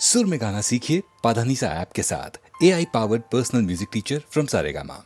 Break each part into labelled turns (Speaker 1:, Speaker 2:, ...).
Speaker 1: सुर में गाना सीखिए पाधानीसा ऐप के साथ। AI powered personal music teacher from Saregama.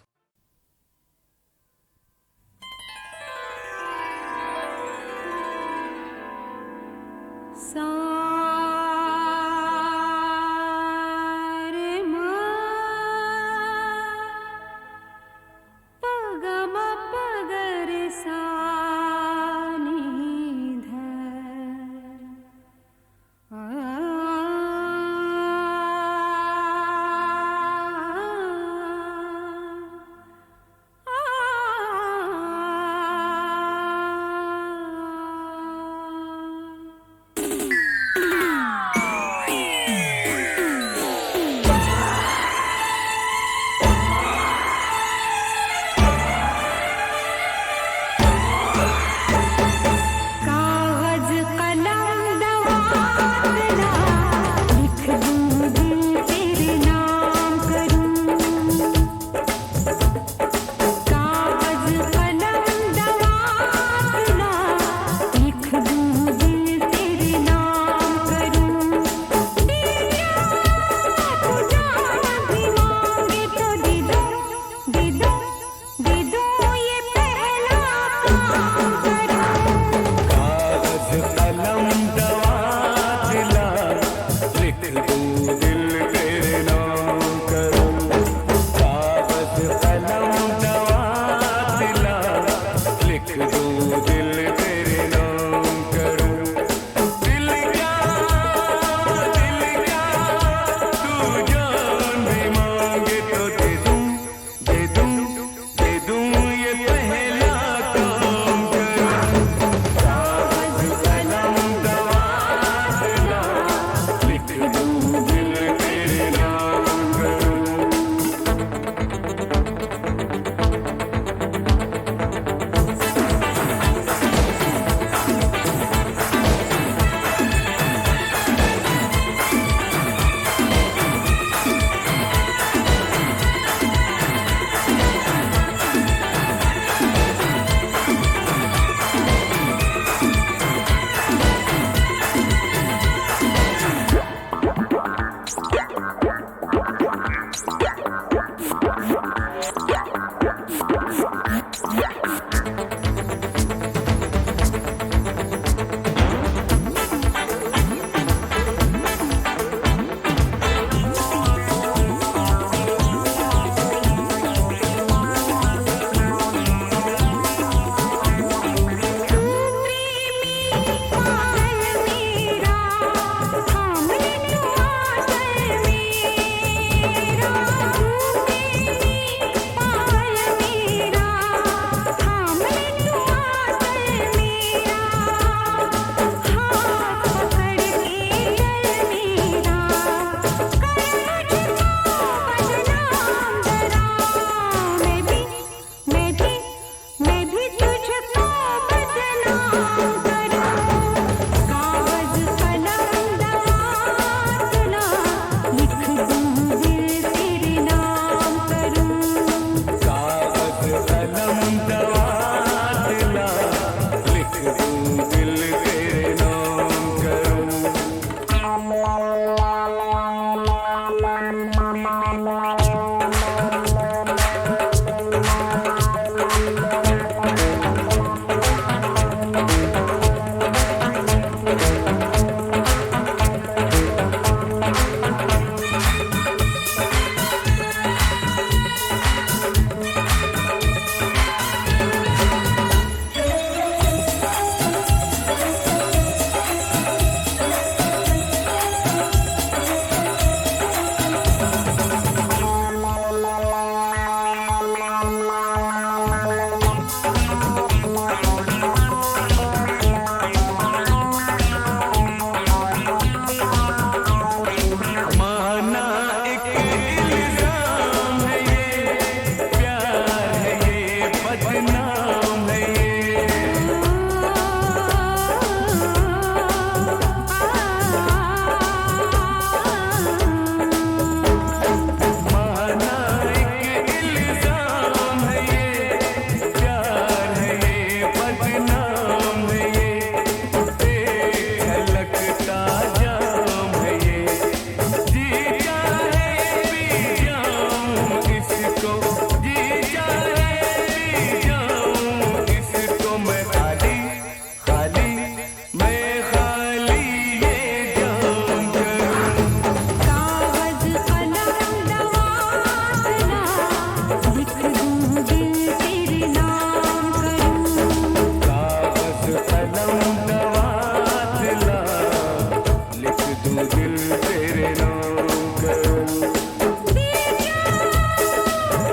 Speaker 2: दिल तेरे नाम करूं।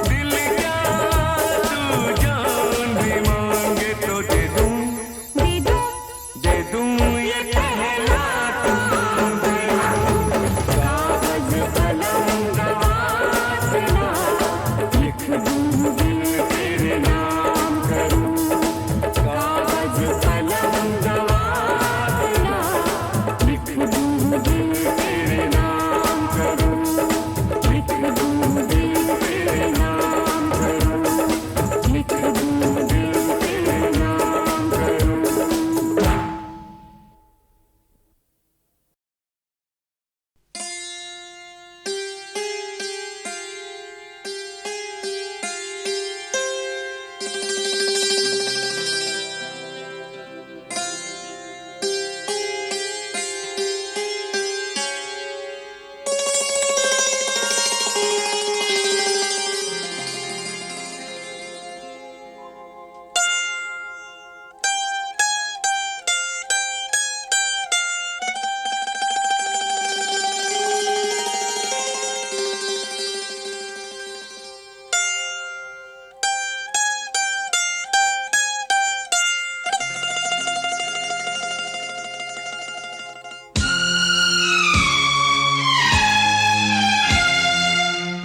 Speaker 2: दिल क्या तू जान भी मांगे तो दे दूं ये पहला काम दे दूं। कागज कलम गवासना लिख दूं दिल तेरे नाम करूं। कागज कलम गवासना लिख दूं दिल तेरे नाम करूं। लिख दूं दिल तेरे नाम करूं। लिख दूं दिल तेरे नाम करूं।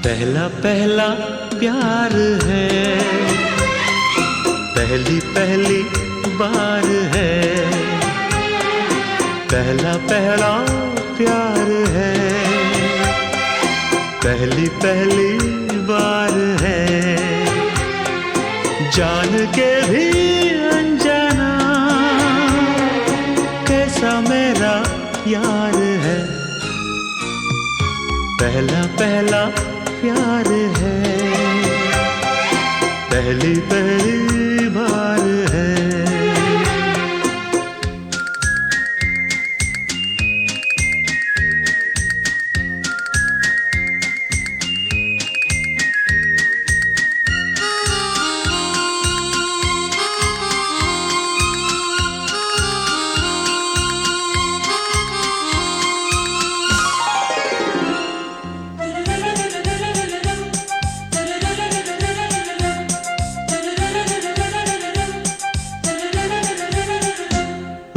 Speaker 3: पहला पहला प्यार है, पहली पहली बार है। पहला पहला प्यार है, पहली पहली बार है। जान के भी अनजाना कैसा मेरा यार है। पहला पहला प्यार है, पहली पहली बार है।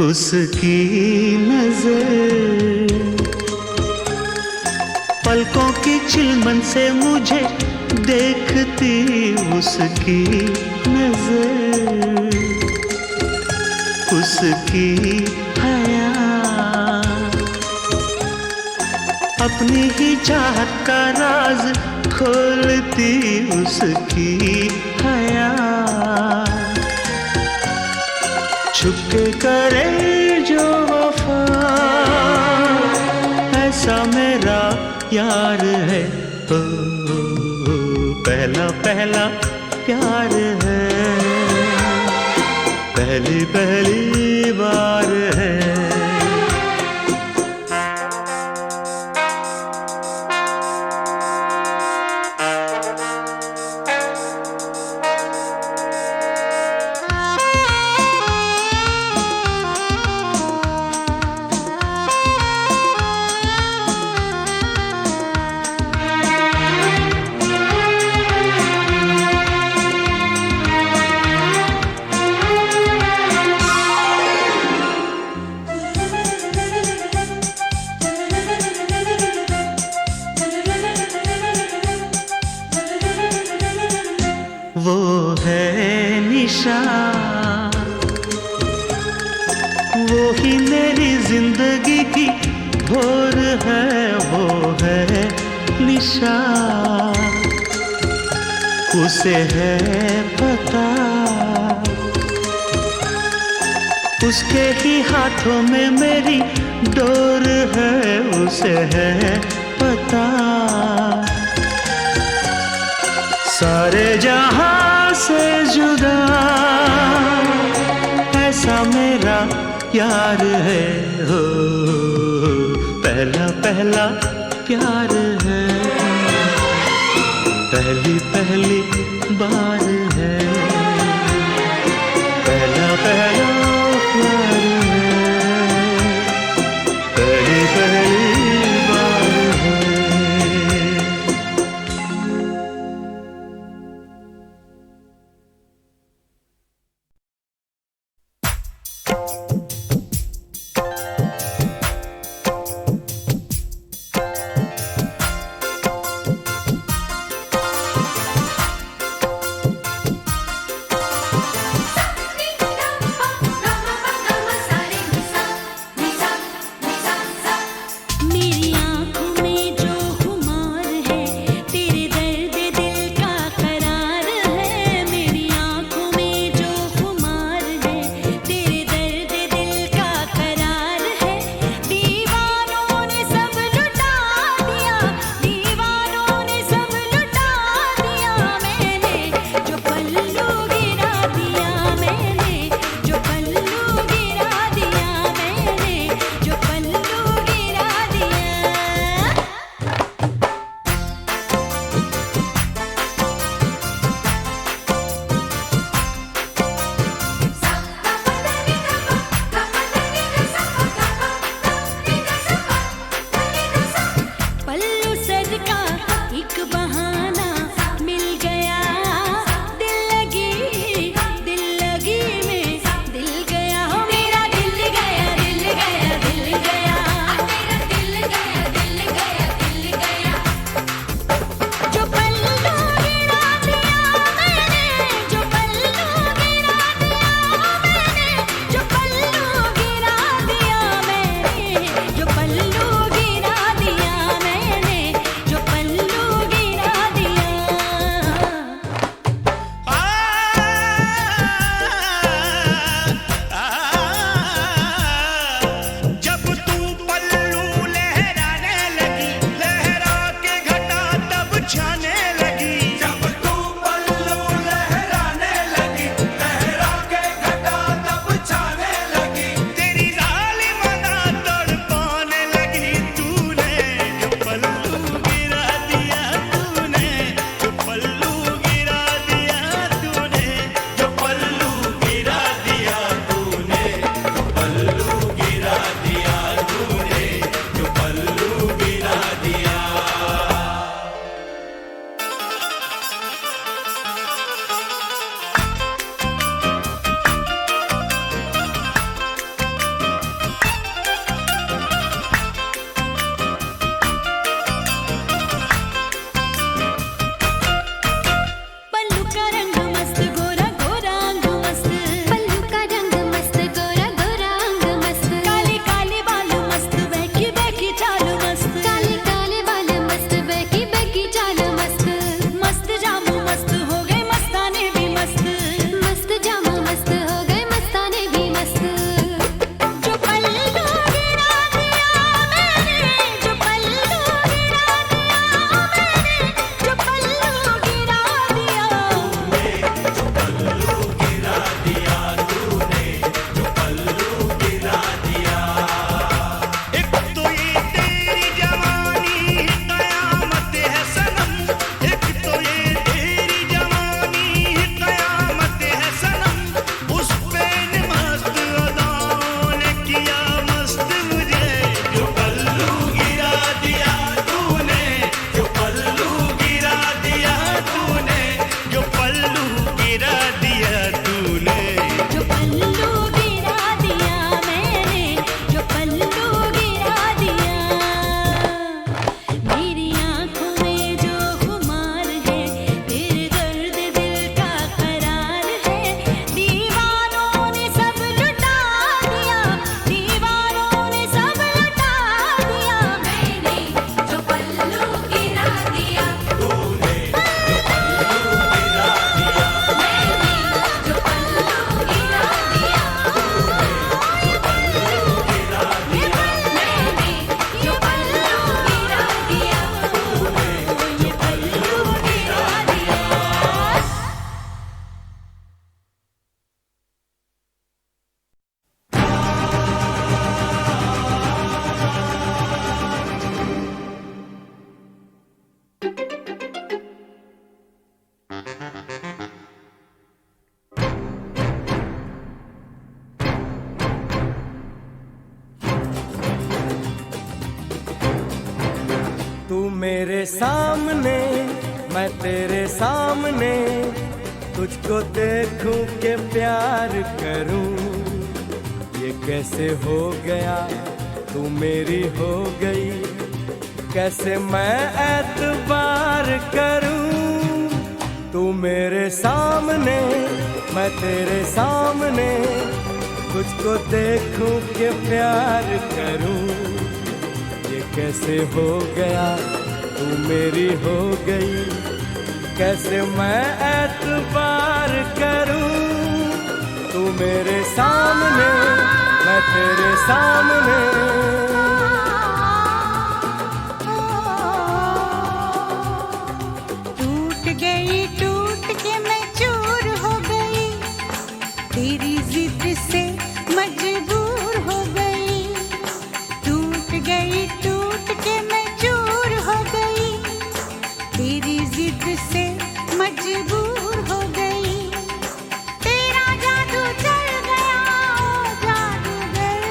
Speaker 3: उसकी नजर पलकों की चिलमन से मुझे देखती। उसकी नजर, उसकी हया अपनी ही चाहत का राज खोलती। उसकी हया छुपके करे जो वफा, ऐसा मेरा यार है। ओ, पहला पहला प्यार है, पहली पहली बार है। वो है निशा, वो ही मेरी जिंदगी की भोर है। वो है निशा, उसे है पता, उसके ही हाथों में मेरी डोर है। उसे है पता, सारे जहां से जुदा ऐसा मेरा यार है। हो पहला पहला प्यार है, पहली पहली बार है। पहला पहला प्यार है, पहली पहली
Speaker 4: तू मेरे सामने मैं तेरे सामने, तुझको देखूं के प्यार करूं। ये कैसे हो गया तू मेरी हो गई, कैसे मैं एतबार करूं। तू मेरे सामने मैं तेरे सामने, तुझको देखूं के प्यार करूं। ये कैसे हो गया तू मेरी हो गई, कैसे मैं एतबार करूं। तू मेरे सामने मैं तेरे सामने।
Speaker 5: टूट गई टूट के मैं चूर हो गई, तेरी जिद से मजबूर हो गई। टूट गई टूट के मैं चूर हो गई, तेरी जिद से मजबूर हो गई। तेरा जादू चल गया ओ जादूगर,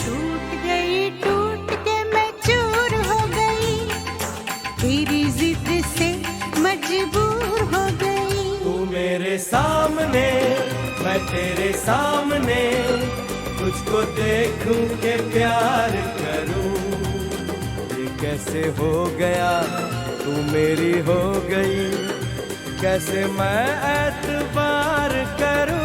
Speaker 5: टूट गई टूट के मैं चूर हो गई, तेरी जिद से मजबूर हो गई।
Speaker 4: तू मेरे सामने मैं तेरे सामने, तुझको देखूं के प्यार करूं। ये कैसे हो गया तू मेरी हो गई, कैसे मैं एतबार करूं।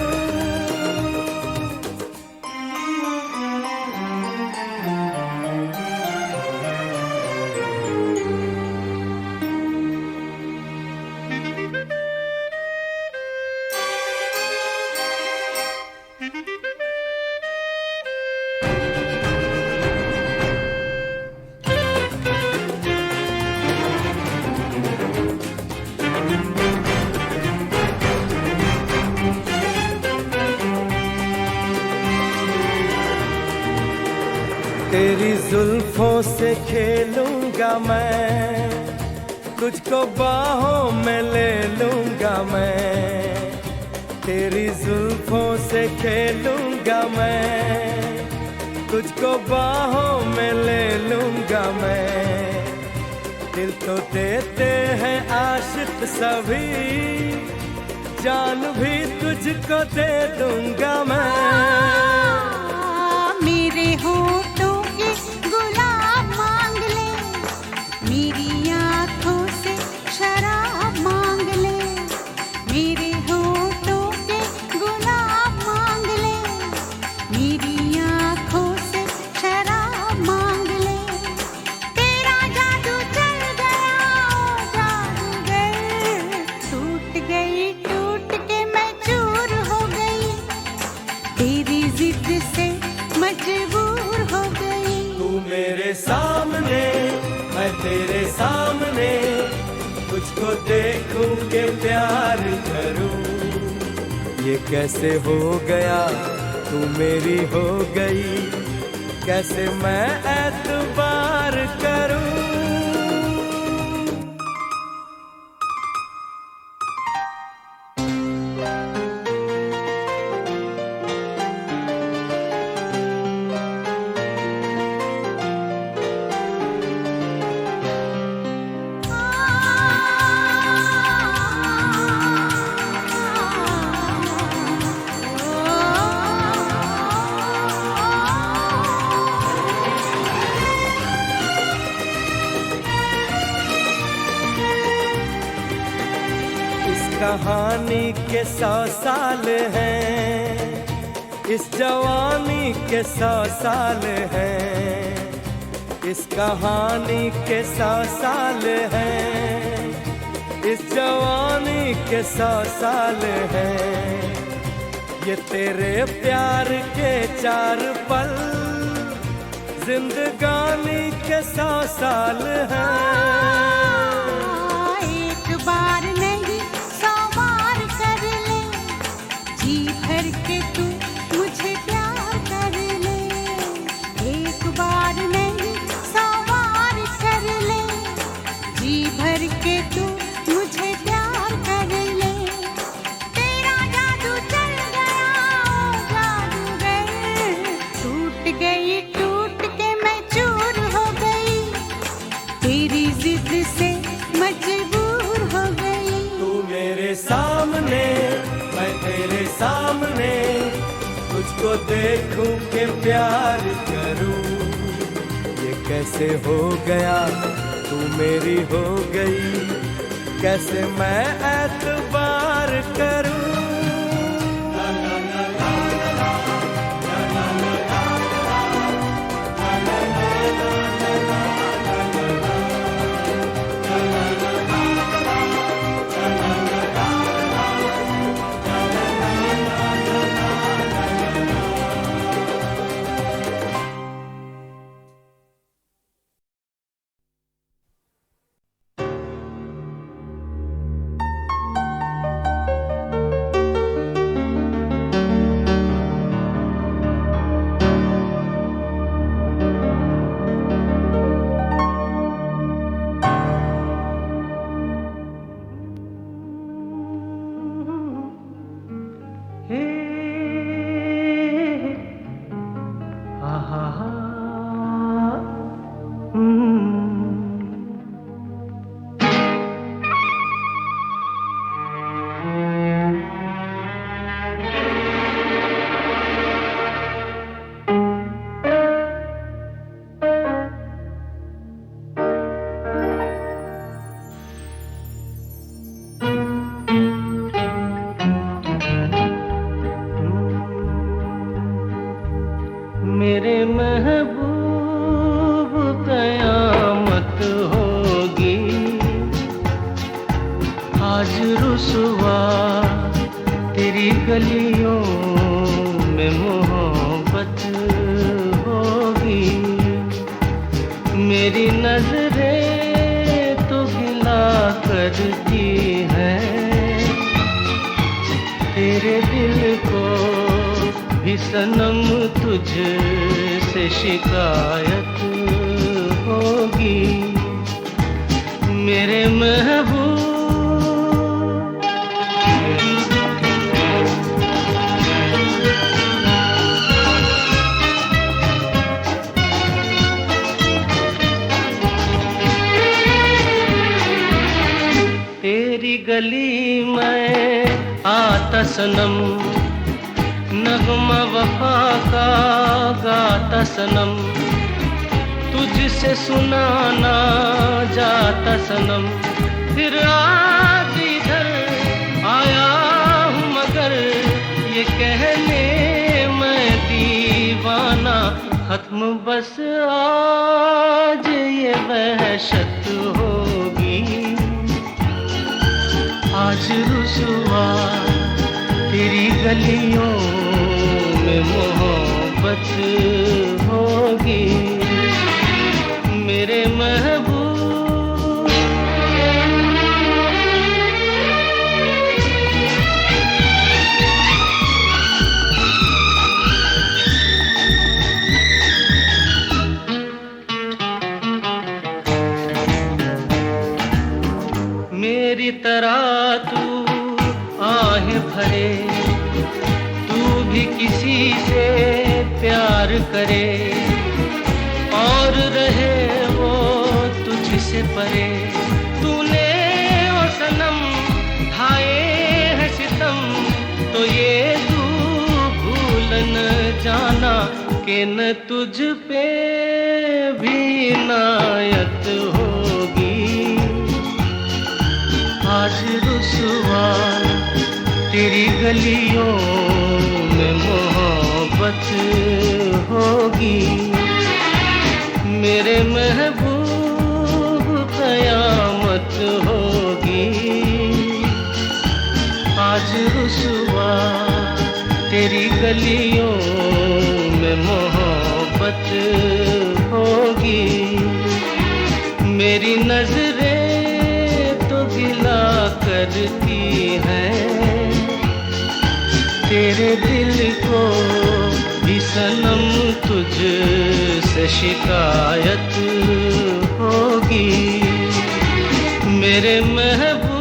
Speaker 4: तेरी जुल्फों से खेलूंगा मैं, तुझको बाहों में ले लूंगा मैं। तेरी जुल्फों से खेलूंगा मैं, तुझको बाहों में ले लूंगा मैं। दिल तो देते हैं आशिक सभी, जान भी तुझको दे दूंगा मैं।
Speaker 5: मेरे होठों के गुलाब मांग ले, मेरी आँखों से शराब मांग ले। मेरे होठों के गुलाब मांग ले, मेरी आँखों से शराब मांग ले। तेरा जादू चल गया ओ जादूगर, टूट गई टूट के मैं चूर हो गई, तेरी जिद से मजबूर हो गई।
Speaker 4: तू मेरे सामने मैं तेरे सामने, तुझको देखूं के प्यार करूं। ये कैसे हो गया तू मेरी हो गई, कैसे मैं एतबार करूं। कहानी के 100 साल हैं, इस जवानी के 100 साल हैं। इस कहानी के 100 साल हैं, इस जवानी के 100 साल हैं। ये तेरे प्यार के 4 पल, जिंदगानी के 100 साल हैं।
Speaker 5: एक बार नहीं 100 बार कर ले, जी भर के तू मुझे प्यार कर ले। एक बार नहीं 100 बार कर ले, जी भर के तू मुझे प्यार कर ले। तेरा जादू चल गया ओ जादूगर, टूट गई टूट के मैं चूर हो गई, तेरी जिद से मजबूर हो गई।
Speaker 4: तू मेरे सामने, मैं तेरे सामने, तुझको देखूं के प्यार करूं। ये कैसे हो गया, तू मेरी हो गई, कैसे मैं एतबार करूं।
Speaker 3: मेरे महबूब कयामत होगी, आज रुसवा तेरी गलियों में मोहब्बत होगी। मेरी नजरें तो गिला करती हैं, तेरे दिल को भी सनम तुझसे शिकायत होगी। मेरे महबूब तेरी गली में आता सनम, नगमा वफा का गाता सनम, तुझसे सुनाना जाता सनम। फिर आज इधर आया हूँ मगर ये कहने मैं दीवाना, खत्म बस आज ये वहशत होगी। आज रुसवा तेरी गलियों में मोहब्बत होगी। मेरे महबूब मेरी तरह तू आहें भरे, तू भी किसी से प्यार करे और रहे वो तुझसे परे। तूने ओ सनम ढाए है सितम, तो ये तू भूल न जाना कि न तुझ पे भी नायत होगी। आज रुसवा तेरी गलियों में मोहब्बत होगी। मेरे महबूब कयामत होगी। आज रुसवा तेरी गलियों में मोहब्बत होगी। मेरी नजरें तो गिला करती हैं, तेरे दिल को भी सनम तुझसे शिकायत होगी। मेरे महबूब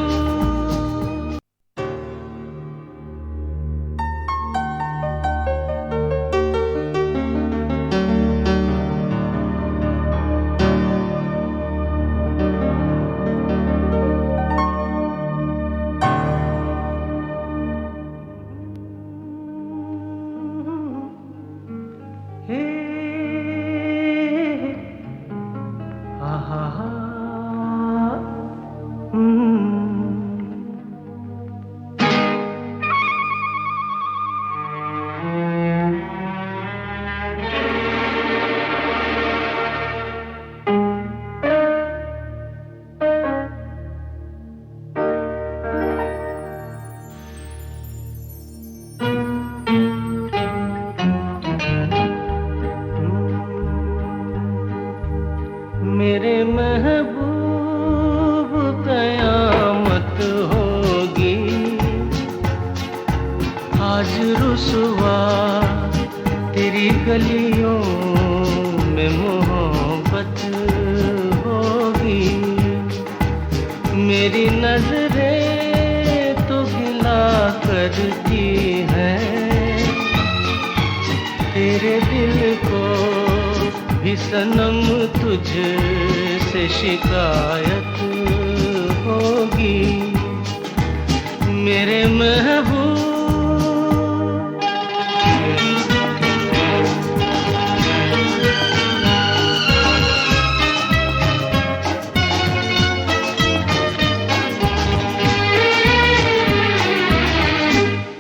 Speaker 3: महबूब कयामत होगी। आज रुसवा तेरी गलियों में मोहब्बत होगी। मेरी नजरें तो गिला करती हैं, तेरे दिल को भी सनम तुझसे शिकायत होगी। मेरे महबूब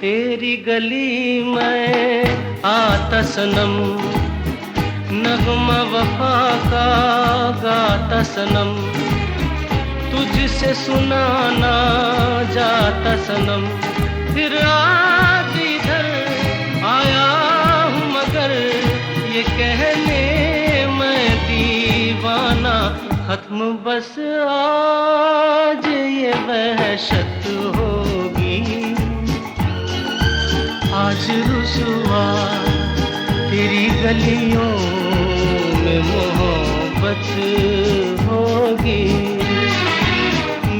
Speaker 3: तेरी गली में आता सनम, नगमा वफा का गाता सनम, तुझसे सुनाना जाता सनम। फिर आज इधर आया हूँ मगर ये कहने मैं दीवाना। खत्म बस आज ये वहशत होगी। आज रुसवा तेरी गलियों में मोहब्बत होगी।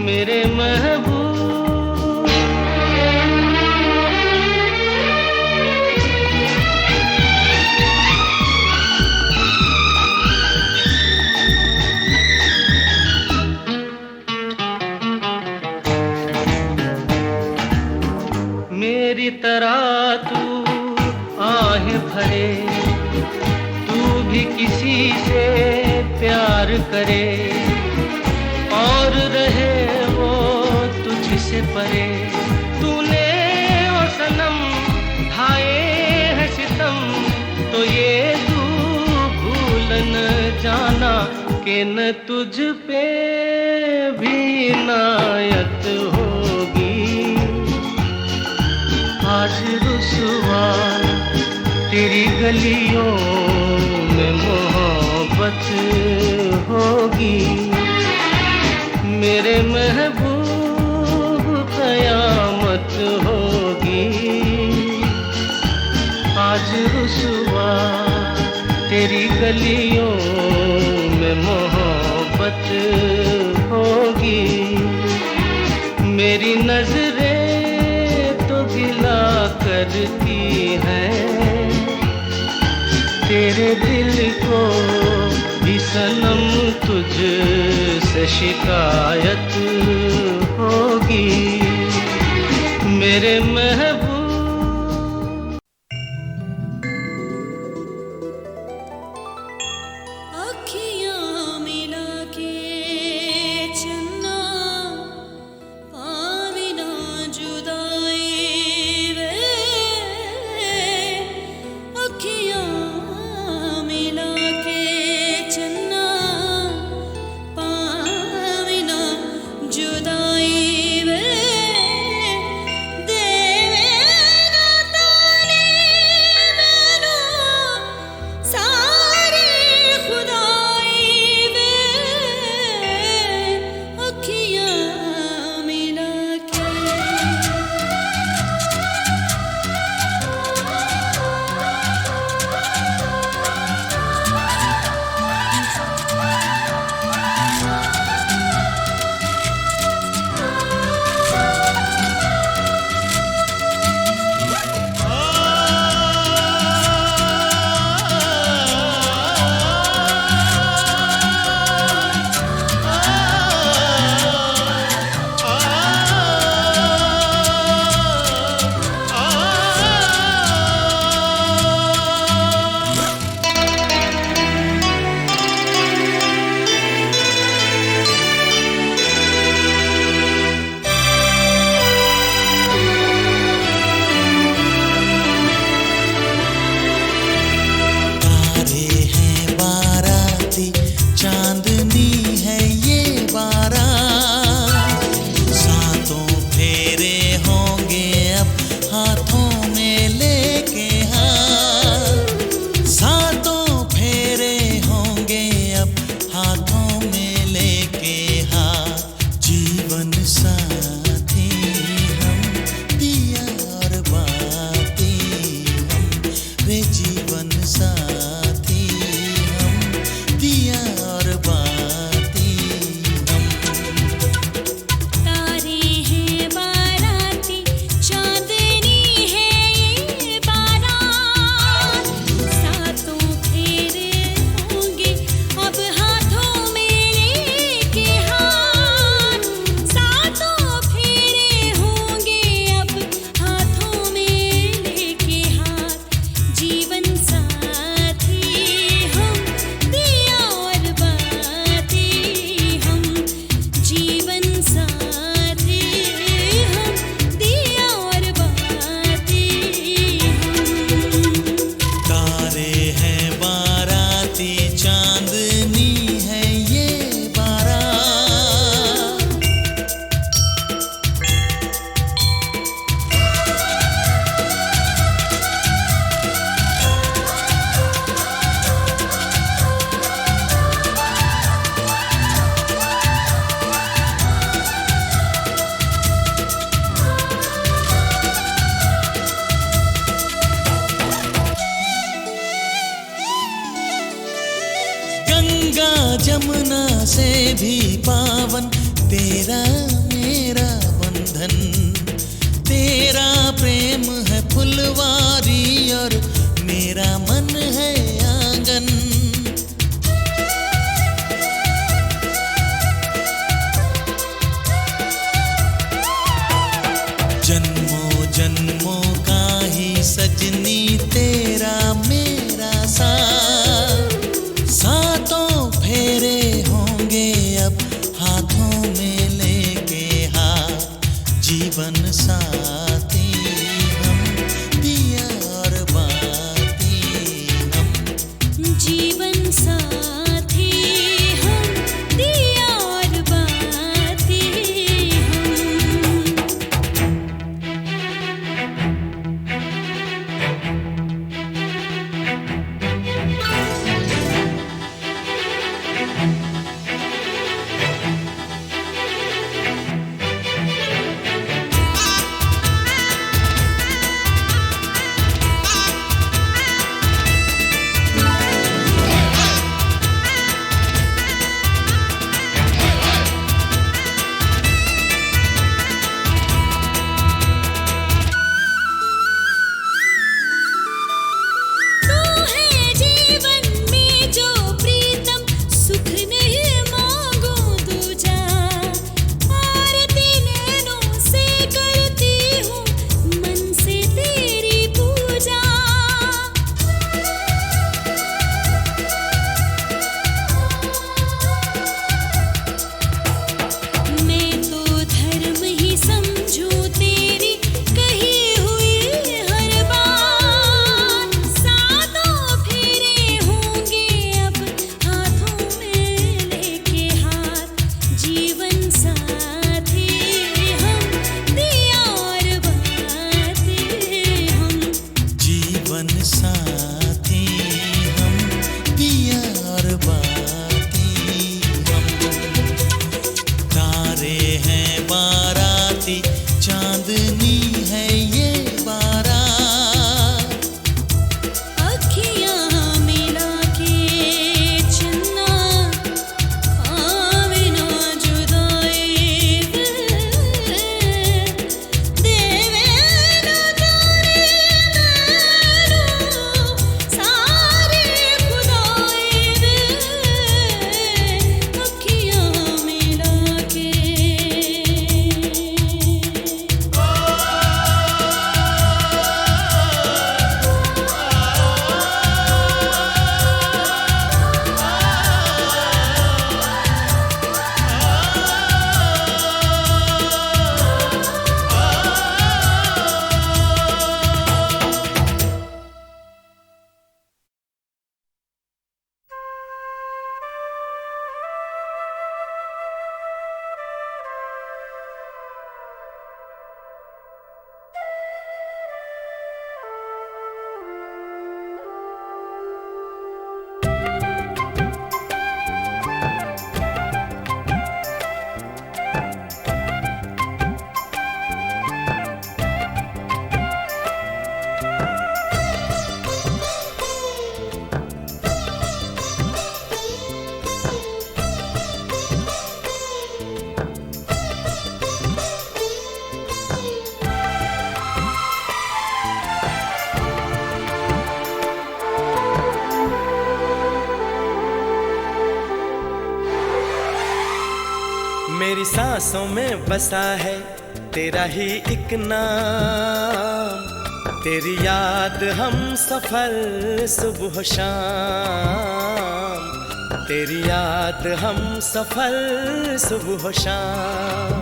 Speaker 3: मेरे महबूब मेरी तरह तू आहें भरे, तू भी किसी से प्यार करे और रहे वो तुझसे परे। तूने ओ सनम ढाए है सितम, तो ये तू भूल न जाना कि न तुझ पे भी इनायत होगी। आज रुसवा तेरी गलियों में मोहब्बत होगी। मेरे महबूब कयामत होगी। आज रुसवा तेरी गलियों में मोहब्बत होगी। मेरी नजरें तो गिला करती हैं, तेरे दिल को भी सनम तुझसे शिकायत होगी। मेरे महबूब
Speaker 6: अखियाँ मिला के चन्ना पावी ना जुदाई वे। अखियाँ मिला के चन्ना पावी ना जुदाई वे। देवे
Speaker 7: पावन तेरा मेरा बंधन, तेरा प्रेम है फुलवारी और मेरा मन है आंगन। जन्मों जन्मों का ही सजनी तेरा मेरा साथ, सातों फेरे होंगे अब हाथों में लेके हाथ, जीवन साथी हम दिया और बाती हम।
Speaker 6: जीवन साथी हम दिया और बाती हम। तू है जीवन में जो प्रीतम, सुख नहीं मांगू दूजा, आरती नैनों से करती हूँ मन से तेरी पूजा। मैं तो धर्म ही समझूं तेरी कही हुई हर बात, सातों फेरे होंगे अब हाथों में लेके हाथ, जीवन साथी हम दिया और बाती हम।
Speaker 7: जीवन साथी हम दिया और बाती हम। तारे हैं बाराती, चांदनी है ये बारात,
Speaker 6: अखियाँ मिला के चन्ना आवे ना जुदाई देवे ना जाने मैनू सारे खुदाई अखियाँ मिला के।
Speaker 4: मेरी सांसों में बसा है तेरा ही एक नाम, तेरी याद हम सफर सुबह शाम, तेरी याद हम सफर सुबह शाम।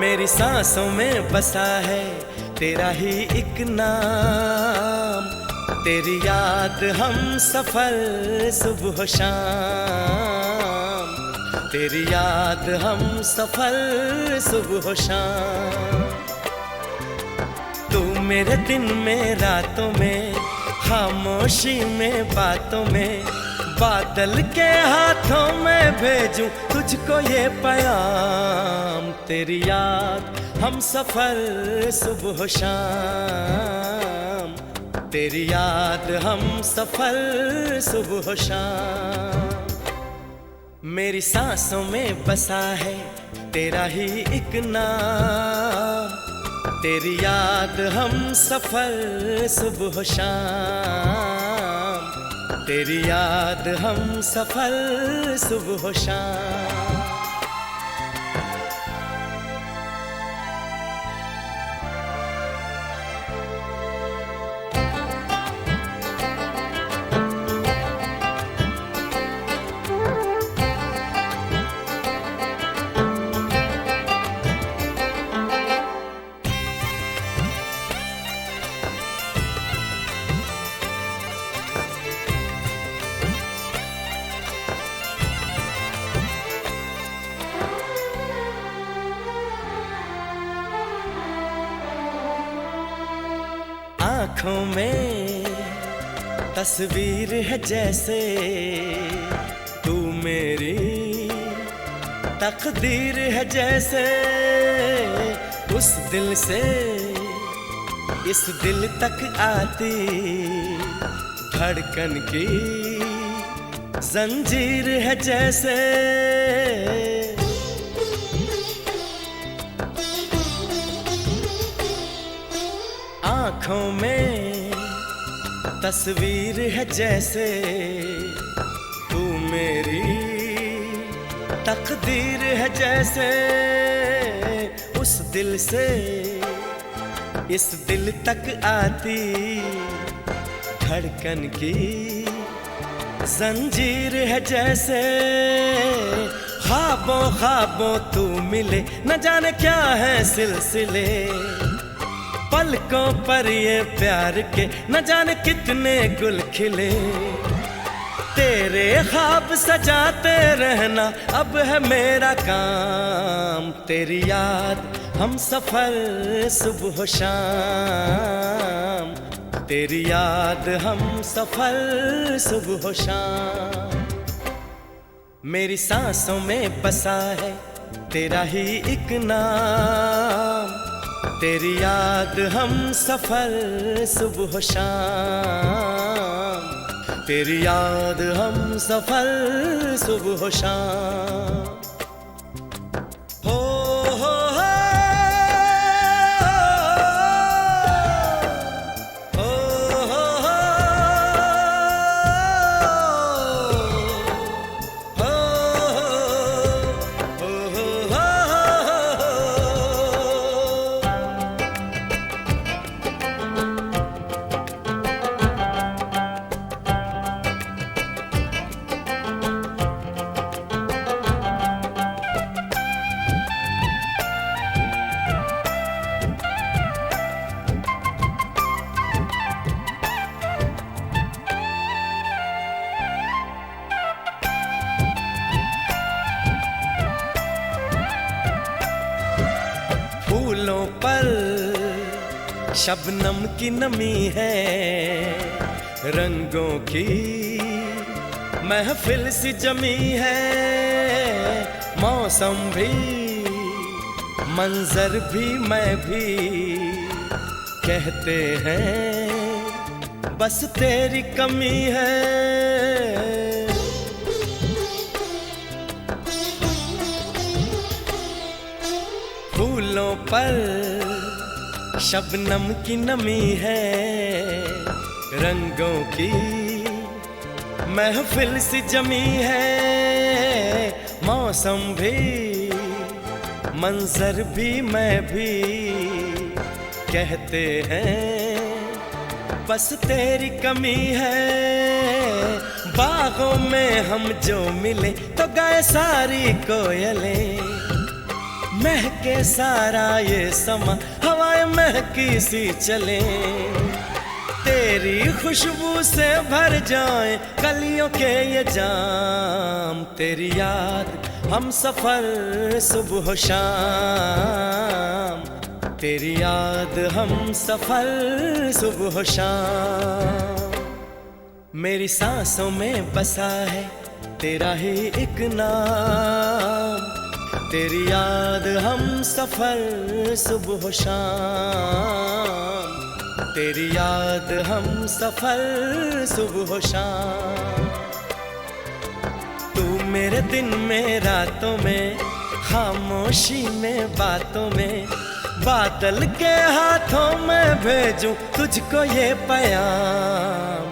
Speaker 4: मेरी सांसों में बसा है तेरा ही एक नाम, तेरी याद हम सफर सुबह शाम, तेरी याद हम सफर सुबह शाम। तू मेरे दिन में रातों में, खामोशी में बातों में, बादल के हाथों में भेजूं तुझको ये पैगाम। तेरी याद हम सफर सुबह शाम, तेरी याद हम सफर सुबह शाम। मेरी सांसों में बसा है तेरा ही एक नाम। तेरी याद हम सफर सुबह शाम। तेरी याद हम सफर सुबह शाम। आँखों में तस्वीर है जैसे तू मेरी तकदीर है जैसे। उस दिल से इस दिल तक आती धड़कन की जंजीर है जैसे। आँखों में तस्वीर है जैसे तू मेरी तकदीर है जैसे। उस दिल से इस दिल तक आती धड़कन की जंजीर है जैसे। ख्वाबों ख्वाबों तू मिले न जाने क्या है सिलसिले। पलकों पर ये प्यार के न जाने कितने गुल खिले। तेरे ख्वाब सजाते रहना अब है मेरा काम। तेरी याद हम सफर सुबह शाम। तेरी याद हम सफर सुबह शाम। मेरी सांसों में बसा है तेरा ही एक नाम। तेरी याद हम सफर सुबह शाम। तेरी याद हम सफर सुबह शाम। हो हो हो हो हो हो हो हो हो। फूलों पर शबनम की नमी है। रंगों की महफिल सी जमी है। मौसम भी मंजर भी मैं भी कहते हैं बस तेरी कमी है। फूलों पर शबनम की नमी है। रंगों की महफिल सी जमी है। मौसम भी मंजर भी मैं भी कहते हैं बस तेरी कमी है। बागों में हम जो मिले तो गाए सारी कोयलें। महके सारा ये समा हवाएं महकी सी चले। तेरी खुशबू से भर जाए कलियों के ये जाम। तेरी याद हम सफर सुबह शाम। तेरी याद हम सफर सुबह शाम। मेरी सांसों में बसा है तेरा ही एक नाम। तेरी याद हम सफर सुबह शाम। तेरी याद हम सफर सुबह शाम, तू मेरे दिन में रातों में, खामोशी में बातों में, बादल के हाथों में भेजूं तुझको ये पैगाम।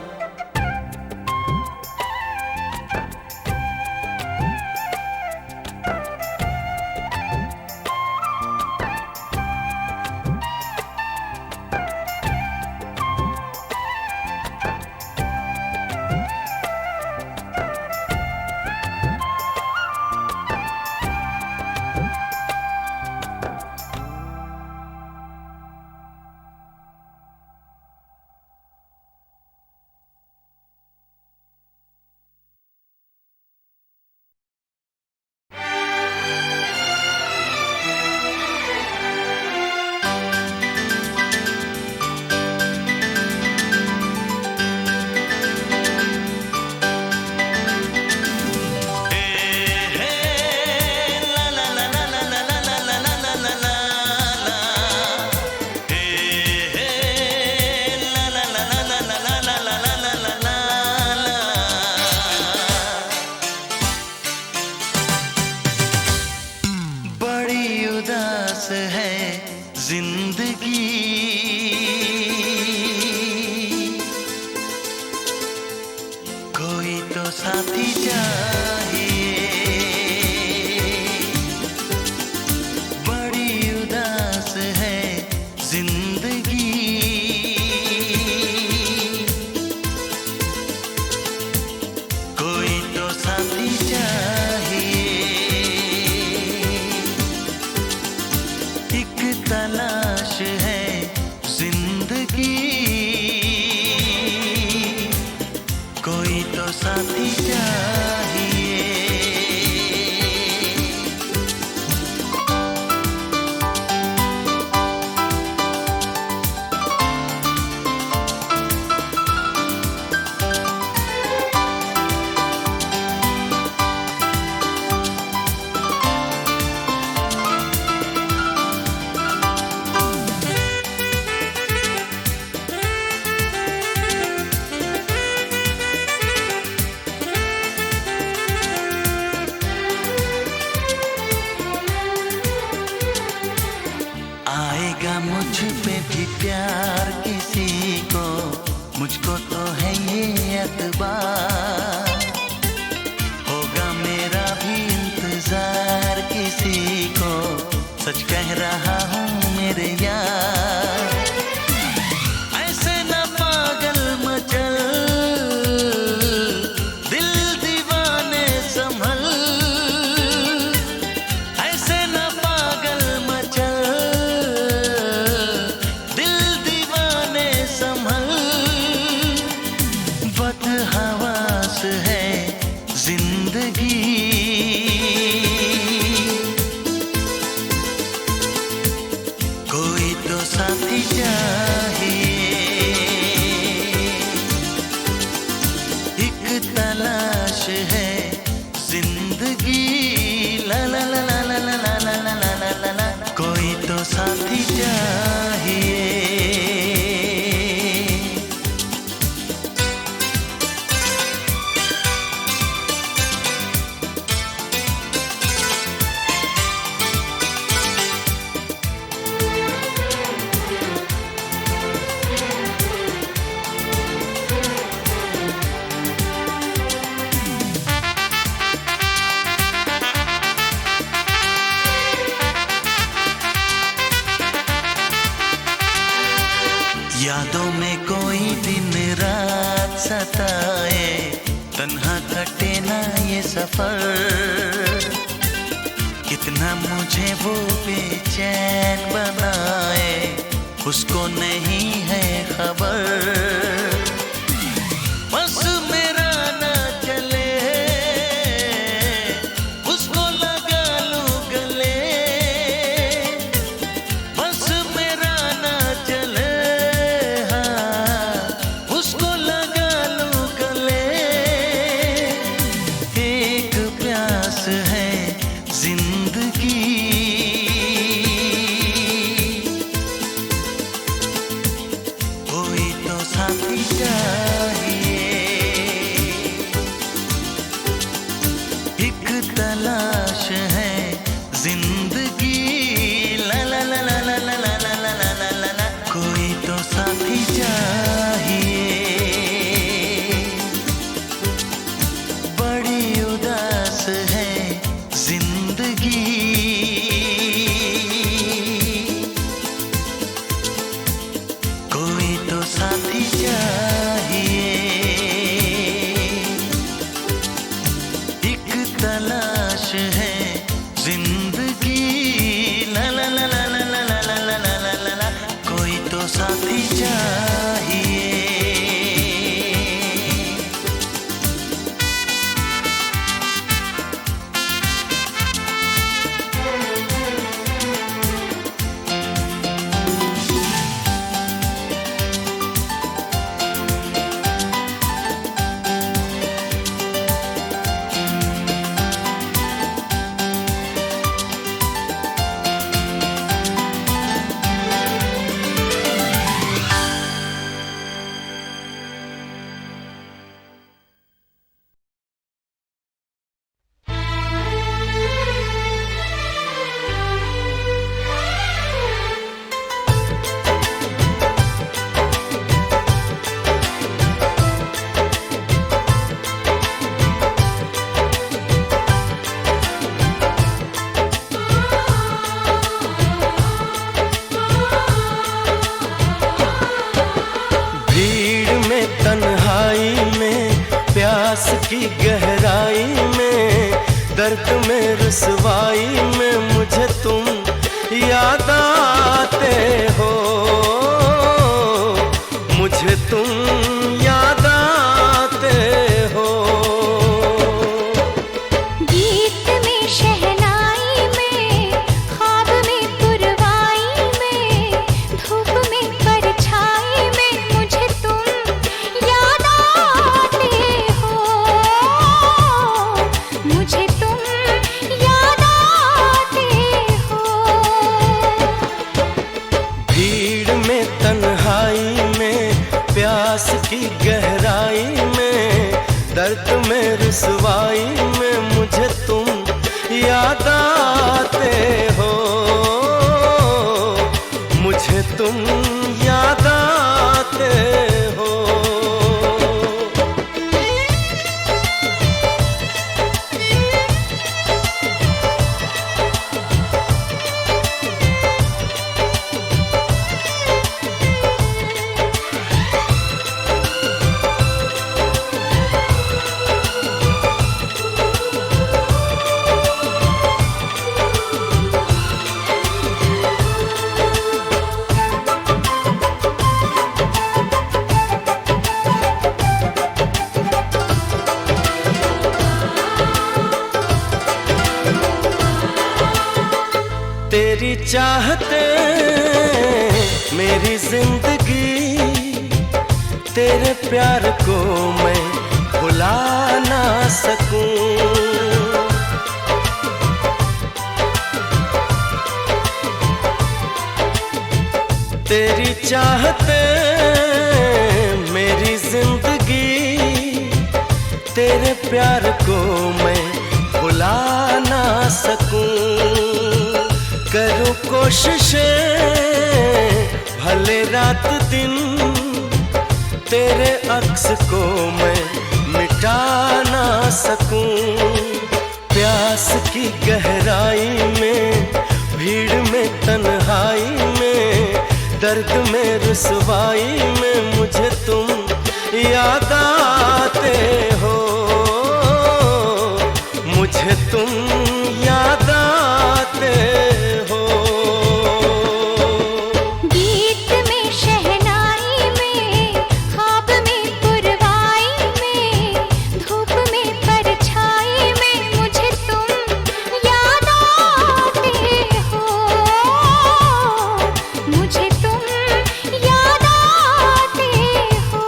Speaker 3: यादों में कोई दिन रात सताए, तन्हा कटे ना ये सफर, कितना मुझे वो बेचैन बनाए, उसको नहीं है खबर। बस मेरा ना चले, उसको लगा लूं गले, बस मेरा ना चले, हाँ, उसको लगा लूं गले। एक प्यास है जिंदगी,
Speaker 4: तन्हाई में, प्यास की गहराई में, दर्द में रुसवाई में मुझे तुम याद आते हो, मुझे तुम याद आते हो।
Speaker 5: गीत में शहनाई में, ख्वाब में पुरवाई में, धूप में परछाई में मुझे तुम याद आते हो, मुझे तुम याद आते हो।
Speaker 4: भीड़ में तन्हाई में, प्यास की गहराई में, दर्द में रुसवाई में मुझे तुम याद आते हो, मुझे तुम याद आते हो। तेरी चाहते मेरी जिंदगी, तेरे प्यार को मैं भुला ना सकूं। तेरी चाहते मेरी जिंदगी, तेरे प्यार को मैं भुला ना सकूं। करूं कोशिशें भले रात दिन, तेरे अक्स को मैं मिटा ना सकूं। प्यास की गहराई में, भीड़ में तन्हाई में, दर्द में रुसवाई में मुझे तुम याद आते हो, मुझे तुम याद आते हो।
Speaker 5: गीत में शहनाई में, ख्वाब में पुरवाई में, धूप में परछाई में मुझे तुम याद आते हो, मुझे तुम याद आते हो।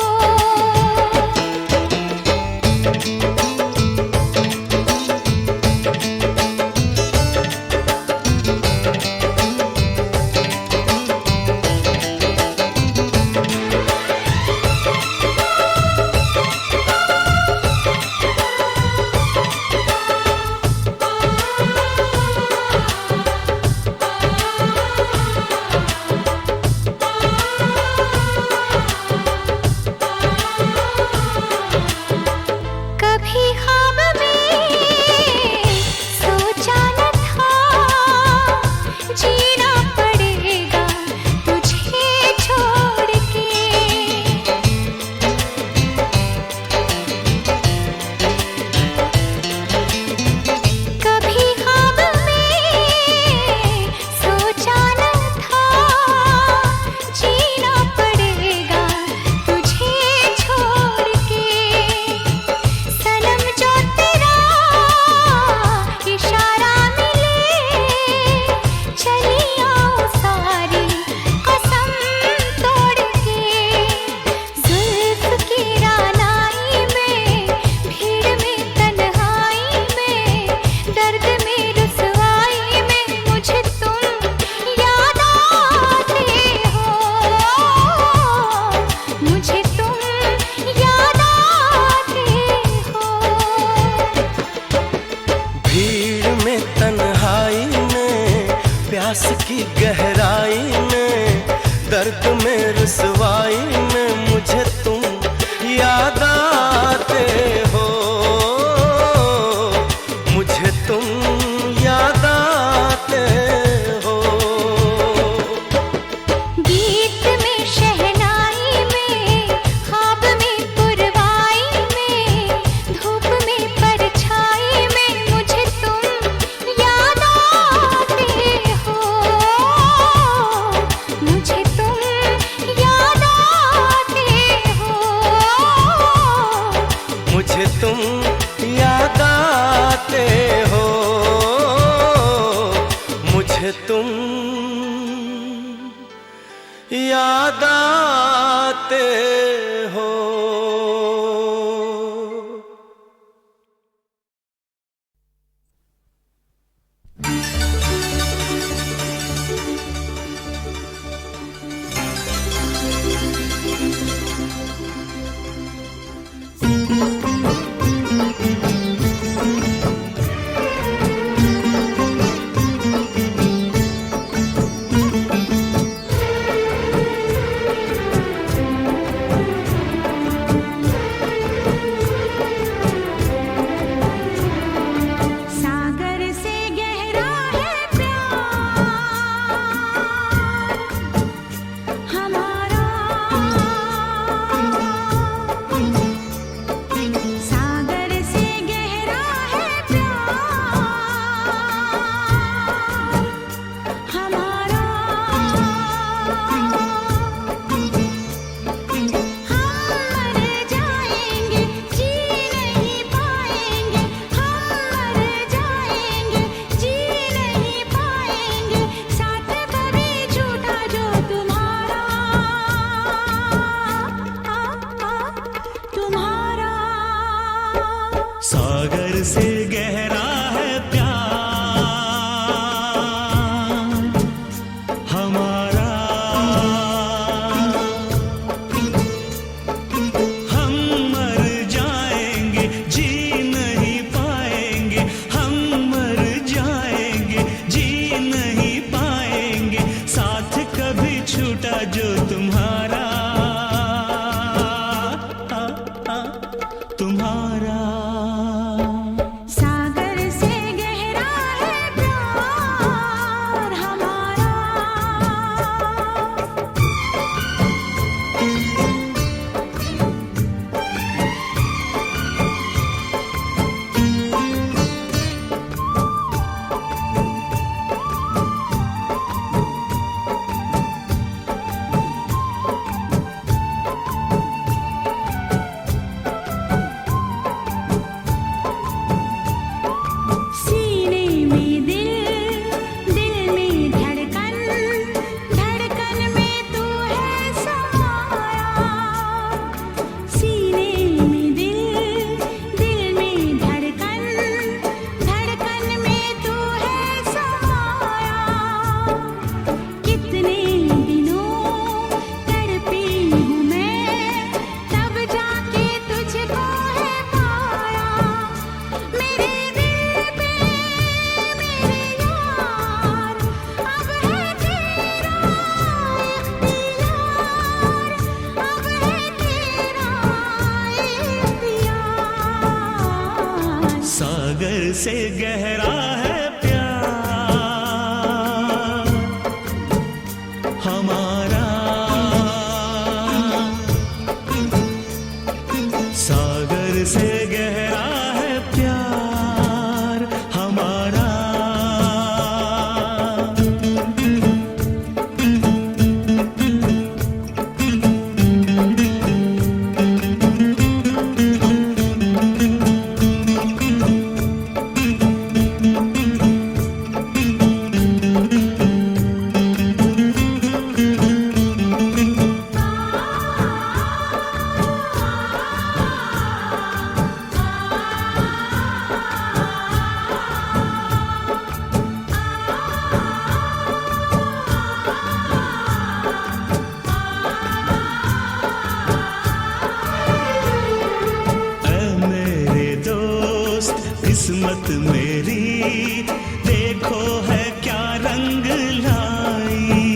Speaker 4: मुझे तुम याद आते हो, मुझे तुम याद आते हो।
Speaker 5: सागर से गहरा है प्यार हमारा, सागर से गहरा है प्यार हमारा। हम मर जाएंगे जी नहीं पाएंगे, हम मर जाएंगे जी नहीं पाएंगे, साथ कभी झूठा जो तुम्हारा तुम्हारा।
Speaker 7: सागर से गहरा है प्यार हमारा, हम मर जाएंगे जी नहीं पाएंगे, हम मर जाएंगे जी नहीं पाएंगे, साथ कभी छूटा जो तुम्हारा तुम्हारा।
Speaker 5: सागर से गहरा है प्यार हमारा। सीने में दिल, दिल में धड़कन, धड़कन में तू है समाया। सीने में दिल, दिल में धड़कन, धड़कन में तू है समाया। कितने दिनों तड़पी हूँ मैं, तब जाके तुझको है पाया। मेरे दिल पे मेरे यार अब है तेरा इख्तियार, अब है तेरा इख्तियार।
Speaker 7: सागर से गहरा है प्यार हमारा, सागर से गहरा है प्यार हमारा। किस्मत मेरी देखो है क्या रंग लाई।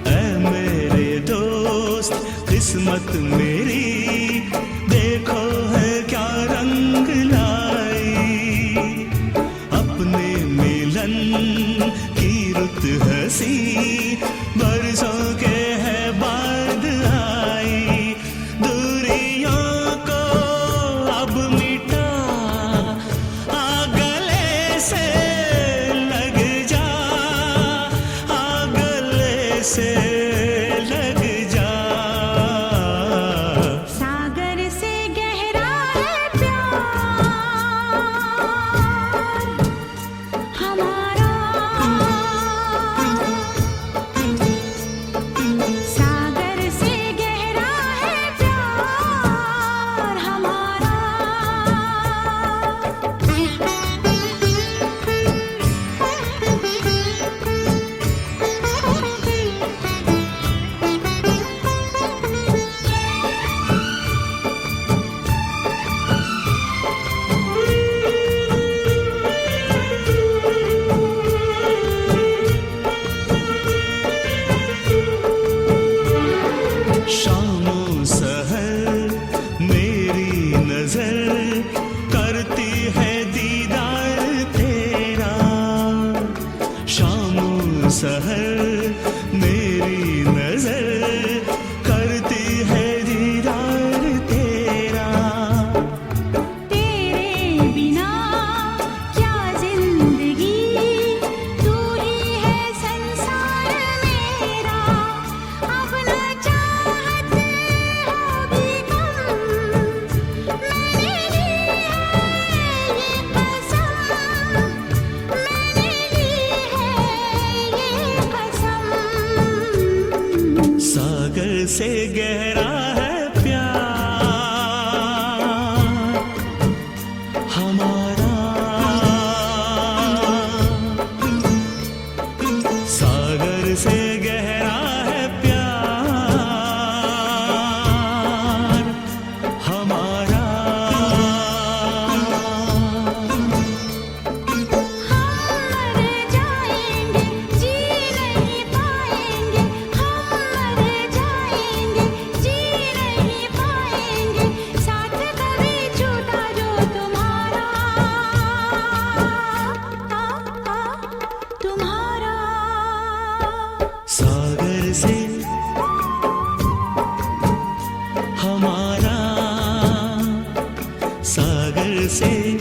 Speaker 7: ऐ मेरे दोस्त किस्मत मेरी देखो है क्या रंग लाई। अपने मिलन की रुत हंसी बरसों के है बाद आई। दूरियों को अब मिटा आ गले से से